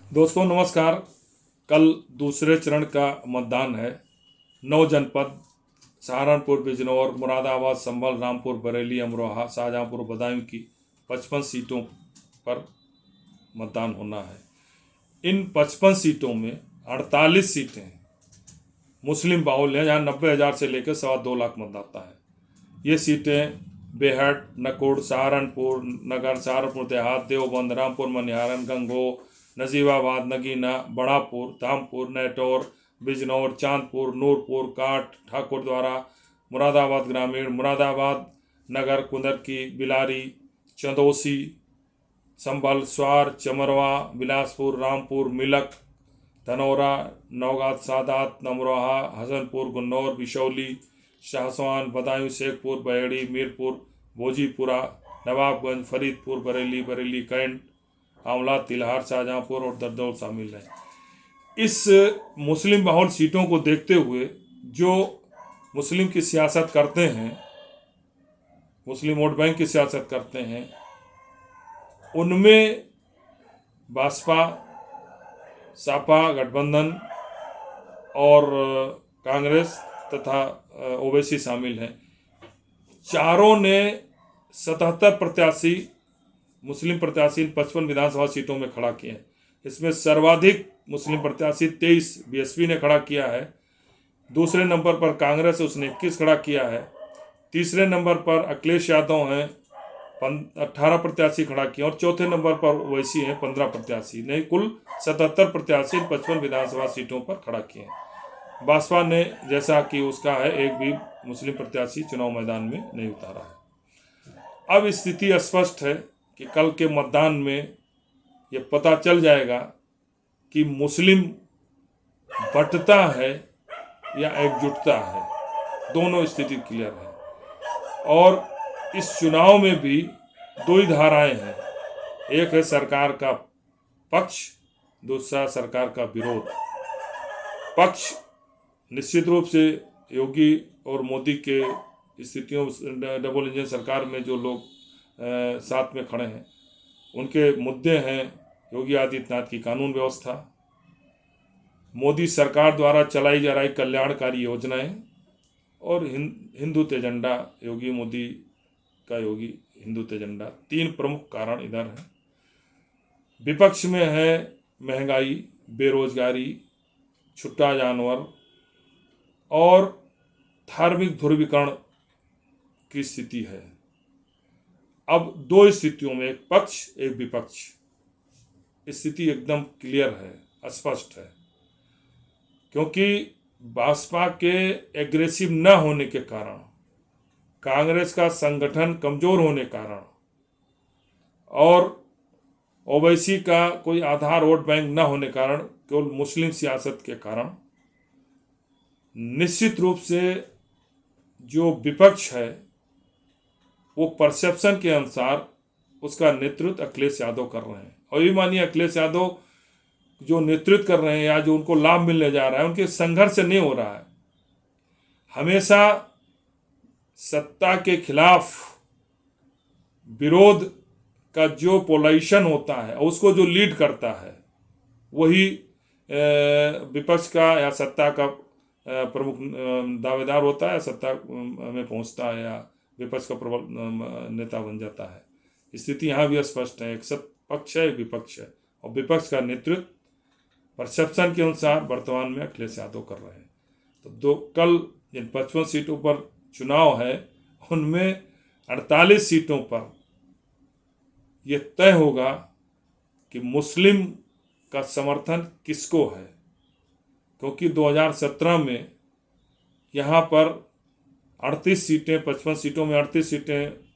दोस्तों नमस्कार। कल दूसरे चरण का मतदान है। 9 जनपद सहारनपुर, बिजनौर, मुरादाबाद, संभल, रामपुर, बरेली, अमरोहा, शाहजहांपुर, बदायूं की 55 सीटों पर मतदान होना है। इन 55 सीटों में 48 सीटें मुस्लिम बाहुल हैं, जहाँ 90,000 से लेकर 2.25 लाख मतदाता है। ये सीटें बेहट, नकुड़, सहारनपुर नगर, सहारनपुर देहात, देवबंद, रामपुर मनिहारन, गंगोह, नजीबाबाद, नगीना, बढ़ापुर, धामपुर, नेटौर, बिजनौर, चांदपुर, नूरपुर, काठ, ठाकुरद्वारा, मुरादाबाद ग्रामीण, मुरादाबाद नगर, कुंदरकी, बिलारी, चंदोसी, संभल, स्वार, चमरवा, बिलासपुर, रामपुर, मिलक, धनौरा, नौगात, सादात, नमरोहा, हसनपुर, गुन्नौर, बिशौली, शाहसवान, बदायूं, शेखपुर, बहेड़ी, मीरपुर, भोजीपुरा, नवाबगंज, फरीदपुर, बरेली, बरेली कैंट, आंवला, तिलहार, शाहजहांपुर और दरदौल शामिल हैं। इस मुस्लिम बाहुल सीटों को देखते हुए जो मुस्लिम की सियासत करते हैं, मुस्लिम वोट बैंक की सियासत करते हैं, उनमें बसपा, सपा गठबंधन और कांग्रेस तथा ओवैसी शामिल हैं। चारों ने 77 प्रत्याशी मुस्लिम प्रत्याशी 55 विधानसभा सीटों में खड़ा किए हैं। इसमें सर्वाधिक मुस्लिम प्रत्याशी 23 बीएसपी ने खड़ा किया है। दूसरे नंबर पर कांग्रेस, उसने 21 खड़ा किया है। तीसरे नंबर पर अखिलेश यादव हैं, 18 प्रत्याशी खड़ा किए, और चौथे नंबर पर ओवैसी हैं, 15 प्रत्याशी ने कुल 77 प्रत्याशी 55 विधानसभा सीटों पर खड़ा किए हैं। बसपा ने, जैसा कि उसका है, एक भी मुस्लिम प्रत्याशी चुनाव मैदान में नहीं उतारा है। अब स्थिति स्पष्ट है कि कल के मतदान में ये पता चल जाएगा कि मुस्लिम बंटता है या एकजुटता है। दोनों स्थिति क्लियर है। और इस चुनाव में भी दो ही धाराएं हैं, एक है सरकार का पक्ष, दूसरा सरकार का विरोध। पक्ष निश्चित रूप से योगी और मोदी के स्थितियों, डबल इंजन सरकार में जो लोग साथ में खड़े हैं, उनके मुद्दे हैं योगी आदित्यनाथ की कानून व्यवस्था, मोदी सरकार द्वारा चलाई जा रही कल्याणकारी योजनाएं और हिंदुत्व एजेंडा, योगी मोदी का योगी हिंदुत्व एजेंडा। 3 प्रमुख कारण इधर हैं। विपक्ष में है महंगाई, बेरोजगारी, छुट्टा जानवर और धार्मिक ध्रुवीकरण की स्थिति है। अब दो स्थितियों में, एक पक्ष एक विपक्ष, स्थिति एकदम क्लियर है, स्पष्ट है। क्योंकि बसपा के एग्रेसिव न होने के कारण, कांग्रेस का संगठन कमजोर होने कारण और ओवैसी का कोई आधार वोट बैंक न होने कारण, केवल मुस्लिम सियासत के कारण, निश्चित रूप से जो विपक्ष है वो परसेप्शन के अनुसार उसका नेतृत्व अखिलेश यादव कर रहे हैं। और ये मानिए अखिलेश यादव जो नेतृत्व कर रहे हैं या जो उनको लाभ मिलने जा रहा है, उनके संघर्ष से नहीं हो रहा है। हमेशा सत्ता के खिलाफ विरोध का जो पोलाइजेशन होता है, उसको जो लीड करता है, वही विपक्ष का या सत्ता का प्रमुख दावेदार होता है, या सत्ता में पहुंचता है या विपक्ष का प्रबल नेता बन जाता है। स्थिति यहाँ भी स्पष्ट है, एक पक्ष है, एक विपक्ष है, और विपक्ष का नेतृत्व परसेप्शन के अनुसार वर्तमान में अखिलेश यादव कर रहे हैं। तो कल जिन 55 सीटों पर चुनाव है, उनमें 48 सीटों पर यह तय होगा कि मुस्लिम का समर्थन किसको है। क्योंकि 2017 में यहाँ पर 38 सीटें, 55 सीटों में 38 सीटें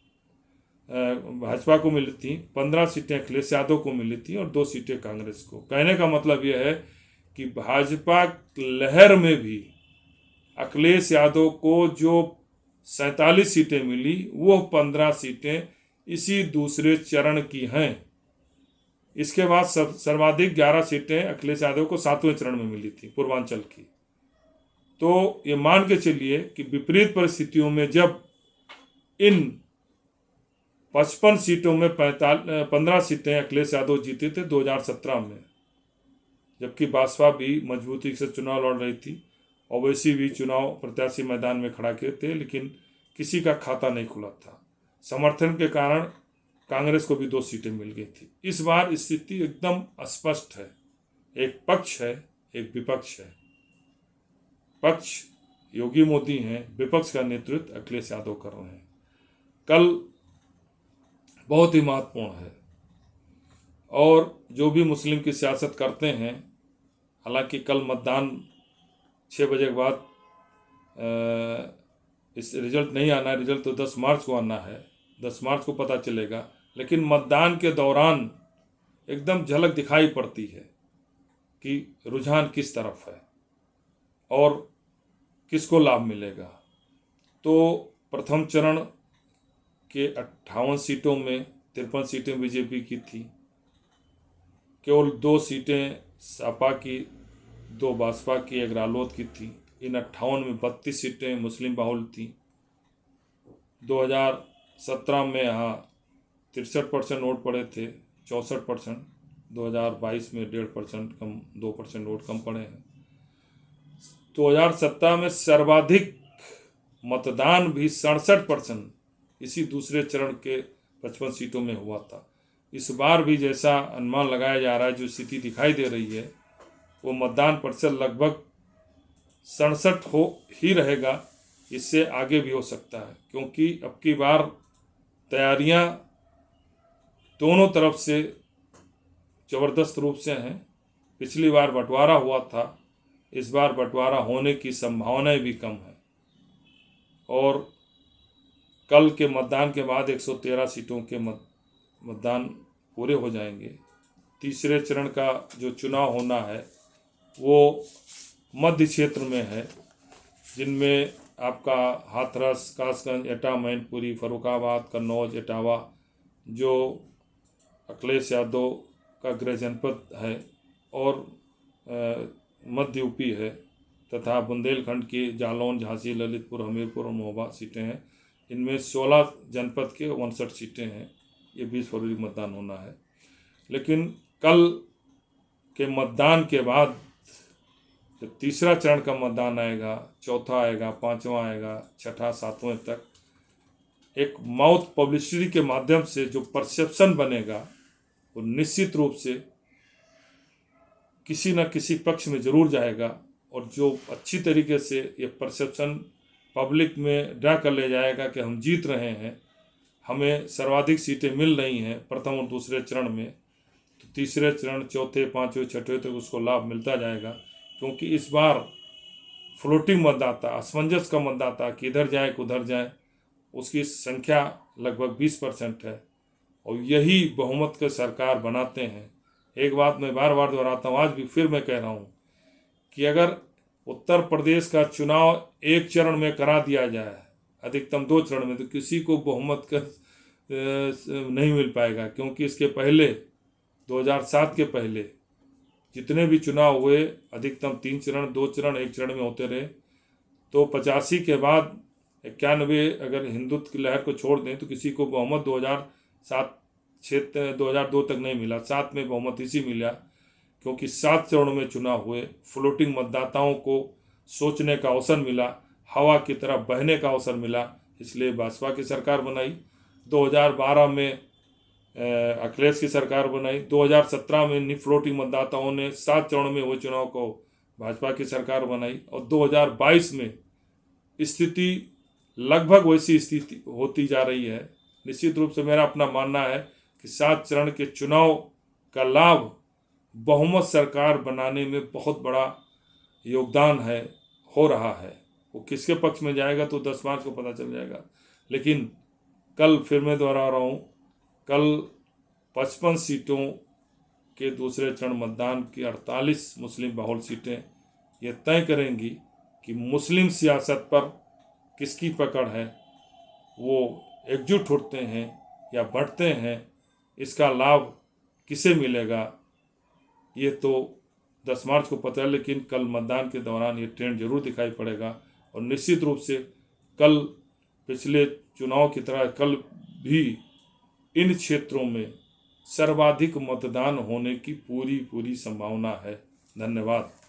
भाजपा को मिली थी, 15 सीटें अखिलेश यादव को मिली थी और 2 सीटें कांग्रेस को। कहने का मतलब यह है कि भाजपा लहर में भी अखिलेश यादव को जो 47 सीटें मिली, वो 15 सीटें इसी दूसरे चरण की हैं। इसके बाद सर्वाधिक 11 सीटें अखिलेश यादव को 7वें चरण में मिली थी, पूर्वांचल की। तो ये मान के चलिए कि विपरीत परिस्थितियों में जब इन 55 सीटों में 15 सीटें अखिलेश यादव जीते थे 2017 में, जबकि बासपा भी मजबूती से चुनाव लड़ रही थी। ओवैसी भी चुनाव प्रत्याशी मैदान में खड़ा किए थे, लेकिन किसी का खाता नहीं खुला था। समर्थन के कारण कांग्रेस को भी 2 सीटें मिल गई थी। इस बार स्थिति एकदम स्पष्ट है, एक पक्ष है, एक विपक्ष है। पक्ष योगी मोदी हैं, विपक्ष का नेतृत्व अखिलेश यादव कर रहे हैं। कल बहुत ही महत्वपूर्ण है, और जो भी मुस्लिम की सियासत करते हैं, हालांकि कल मतदान 6 बजे के बाद इस रिजल्ट नहीं आना है, रिजल्ट तो 10 मार्च को आना है, 10 मार्च को पता चलेगा। लेकिन मतदान के दौरान एकदम झलक दिखाई पड़ती है कि रुझान किस तरफ है और किसको लाभ मिलेगा। तो प्रथम चरण के 58 सीटों में 53 सीटें बीजेपी की थी, केवल 2 सीटें सपा की, 2 बासपा की, 1 रालोद की थी। इन 58 में 32 सीटें मुस्लिम बाहुल थी। 2017 में यहाँ 63% वोट पड़े थे, 64%। 2022 में 1.5% कम, 2% वोट कम पड़े हैं। 2017 में सर्वाधिक मतदान भी 67% इसी दूसरे चरण के 55 सीटों में हुआ था। इस बार भी जैसा अनुमान लगाया जा रहा है, जो स्थिति दिखाई दे रही है, वो मतदान प्रतिशत लगभग 67 हो ही रहेगा। इससे आगे भी हो सकता है, क्योंकि अब की बार तैयारियां दोनों तरफ से ज़बरदस्त रूप से हैं। पिछली बार बंटवारा हुआ था, इस बार बंटवारा होने की संभावनाएं भी कम है। और कल के मतदान के बाद 113 सीटों के मतदान पूरे हो जाएंगे। तीसरे चरण का जो चुनाव होना है वो मध्य क्षेत्र में है, जिनमें आपका हाथरस, कासगंज, एटा, मैनपुरी, फर्रुखाबाद, कन्नौज, इटावा, जो अखिलेश यादव का गृह जनपद है, और मध्य यूपी है, तथा बुंदेलखंड की जालौन, झांसी, ललितपुर, हमीरपुर और महोबा सीटें हैं। इनमें 16 जनपद के 59 सीटें हैं। ये 20 फरवरी मतदान होना है। लेकिन कल के मतदान के बाद जब तीसरा चरण का मतदान आएगा, चौथा आएगा, पांचवा आएगा, छठा, सातवें तक, एक माउथ पब्लिसिटी के माध्यम से जो परसेप्शन बनेगा वो निश्चित रूप से किसी न किसी पक्ष में जरूर जाएगा, और जो अच्छी तरीके से ये परसेप्शन पब्लिक में ड्रा कर ले जाएगा कि हम जीत रहे हैं, हमें सर्वाधिक सीटें मिल रही हैं प्रथम और दूसरे चरण में, तो तीसरे चरण, चौथे, पाँचवें, छठवें तक उसको लाभ मिलता जाएगा। क्योंकि इस बार फ्लोटिंग मतदाता, असमंजस का मतदाता कि इधर जाए कि उधर जाए, उसकी संख्या लगभग 20% है, और यही बहुमत का सरकार बनाते हैं। एक बात मैं बार बार दोहराता हूँ, आज भी फिर मैं कह रहा हूँ कि अगर उत्तर प्रदेश का चुनाव एक चरण में करा दिया जाए, अधिकतम 2 चरण में, तो किसी को बहुमत का नहीं मिल पाएगा। क्योंकि इसके पहले 2007 के पहले जितने भी चुनाव हुए, अधिकतम 3 चरण, 2 चरण, 1 चरण में होते रहे। तो 85 के बाद 91 अगर हिंदुत्व की लहर को छोड़ दें तो किसी को बहुमत 2007 2002 तक नहीं मिला। 7 में बहुमत इसी मिला, क्योंकि 7 चरणों में चुनाव हुए। फ्लोटिंग मतदाताओं को सोचने का अवसर मिला, हवा की तरह बहने का अवसर मिला, इसलिए भाजपा की सरकार बनाई। 2012 में अखिलेश की सरकार बनाई। 2017 में फ्लोटिंग मतदाताओं ने 7 चरणों में हुए चुनाव को भाजपा की सरकार बनाई, और 2022 में स्थिति लगभग वैसी स्थिति होती जा रही है। निश्चित रूप से मेरा अपना मानना है कि 7 चरण के चुनाव का लाभ बहुमत सरकार बनाने में बहुत बड़ा योगदान है, हो रहा है। वो किसके पक्ष में जाएगा तो 10 मार्च को पता चल जाएगा। लेकिन कल फिर मैं दोहरा रहा हूँ, कल 55 सीटों के दूसरे चरण मतदान की 48 मुस्लिम बहुल सीटें ये तय करेंगी कि मुस्लिम सियासत पर किसकी पकड़ है, वो एकजुट होते हैं या बढ़ते हैं, इसका लाभ किसे मिलेगा, ये तो 10 मार्च को पता है। लेकिन कल मतदान के दौरान ये ट्रेंड जरूर दिखाई पड़ेगा, और निश्चित रूप से कल पिछले चुनाव की तरह कल भी इन क्षेत्रों में सर्वाधिक मतदान होने की पूरी संभावना है। धन्यवाद।